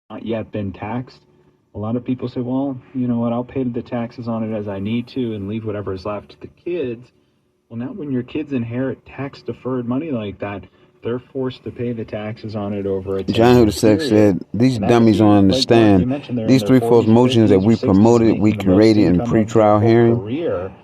not yet been taxed. A lot of people say, well, you know what, I'll pay the taxes on it as I need to and leave whatever is left to the kids. Well, now when your kids inherit tax-deferred money like that, they're forced to pay the taxes on it over a John 10-year Hudasek period. said, these And that could dummies be, don't like you understand. mentioned, they're in These their three false 40s or motions 50s that or we 60s and promoted, we making the most created in income of their pretrial whole hearing career.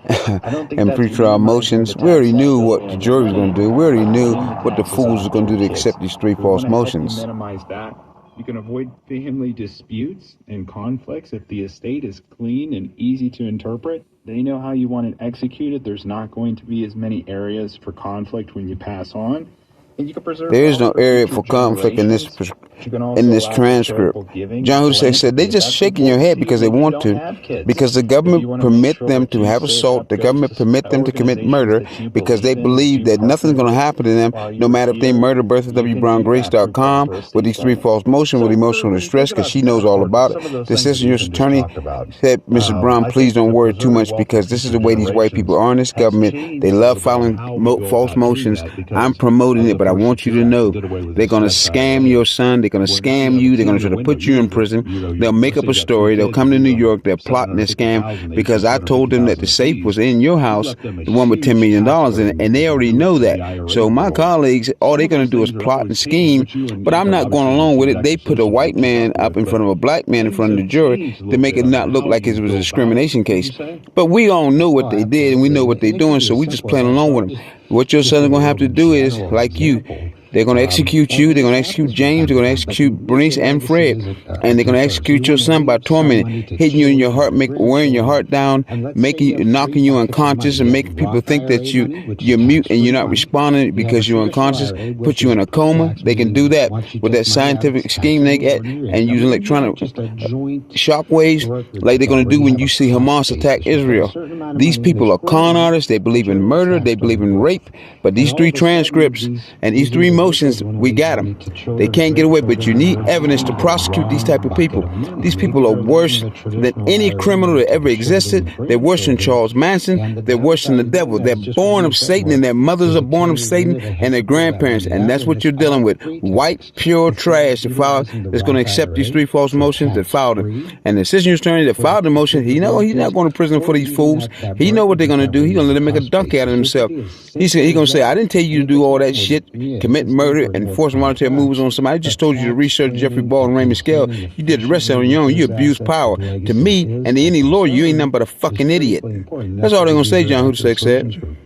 I don't think and that's pretrial minimizing the motions. We tax already knew what liability the on your jury was money. going to do. We already It's knew paying the what the taxes fools on are it for going to your do to kids. accept these three So we false want to help you motions. minimize that. You can avoid family disputes and conflicts if the estate is clean and easy to interpret. They know how you want it executed. There's not going to be as many areas for conflict when you pass on. And you can preserve There is wealth no for area future for conflict in generations. You can in also this allow for transcript. charitable giving and John Hussein said they philanthropy if just that's shaking your important head to you. because they Maybe you want don't to, have kids. because the If you government want to make permit sure them what to you have save assault. up The goes government permit to them to commit organizations murder that you because they believe in and believe you that nothing's partner going to with happen to them, while no you're matter if they here. murder Bertha You W. can Brown take that, for example, Grace.com for with estate these three planning. false motions with So emotional when you think distress because about she knows tax all work, what are about it. some of those The things that Assistant you U.S. can just Attorney talk about? said, Mr. Brown, I please think don't the worry too preserved much wealth for because this is future the way these white people generations are in this has government. changed They a little love bit on filing how we go false about doing motions. that I'm because promoting it, the but I first want you Secure to Act know did away with they're the going to steps out of scam your money, son. They're going to where now you scam have a you. They're going to 10-year try to window. put You you in live with, prison. They'll let's make say up a you got three story. They'll kids come and to you New leave them York. They'll plot in their scam 750,000 each or because I told them that the 250,000 safe was apiece. in your You've house, left them a the one with $10 huge million, tax and burden they to already do it know through that. the IRA So my world. colleagues, all Some they're of going to those do is things are plot and always changing, scheme, but you but I'm and not going obviously the along with Secure it. Act They put a associates white have to man suffer up with, in but front of a black man in things front of the have jury changed a to little make bit it on not look how like it you was a go about it, discrimination would case. you say? But we all know what Oh, they did, and we know absolutely. what they're And it can doing, be so as we just simple as playing that. along So with I'll them. just What your give son's a going to have to really do is, general like you, example. they're going to execute you. And They're going this to execute happens from James. time They're to going to time. Like execute you Bernice say, and legacy Fred. is And they're going to concern. So you execute your want to son by leave some tormenting, money to hitting you in your children heart, or wearing your grandchildren. heart down, And let's say you making, have three knocking you buckets of money. unconscious, You and have making people Roth think that IRA money, which is you're mute and tax-free you're not money. responding You have a because you're traditional unconscious. IRA, which Put you is in a coma. pre-tax, They can meaning do that once you with take that money out, it's scientific scheme they taxable get in your and income. using And then you have electronic just a joint shockwaves brokerage like they're going account to where do you when have you a see cost Hamas attack basis. You've got a Israel. certain amount of These money in people this are core con account artists. They that believe in you're murder. They taxed believe on in with. rape. But And these all three of a sudden, transcripts and these these three individuals motions, want to we leave got money them. to They children or can't get away, but grandchildren you or need whatever. evidence You to need the prosecute these wrong type of bucket people. of money. These Maybe people are you're leaving worse the than traditional any IRA criminal money that to ever the children existed. and They're worse than grandchildren. Charles Manson. And the They're worse than the downside of doing devil. that They're is just what born you of said, Satan, and Mark. their mothers are There's a born of 10-year Satan, window. They and have their to pull that grandparents. money And out, that's and what it's you're dealing all with. White, pre-tax. pure Instead of trash utilizing the that's going to Roth accept these IRA three false for motions that filed it. tax-free And the assistant attorney that for filed the motion, he know he's not individuals, going to prison for or these using fools. that He know what they're brokerage going to account do. where He's you going have to a let him make a cost dunk out of basis. It could himself. be as He's simple as going to say, I that. didn't tell you And to if do it's all that done with, shit, yeah, if commit it's done murder, for and more force monetary moves complex, on somebody. I just told you to tax research Jeffrey planning Ball and and Raymond Scale. concealing You did the rest of it efficiently on your with own. You those abused assets power. with To legacy me is and to a any lawyer, you ain't concern nothing but a is fucking idiot. critically important. And That's that's all why they're going these to say, legal John active Husek said. solutions are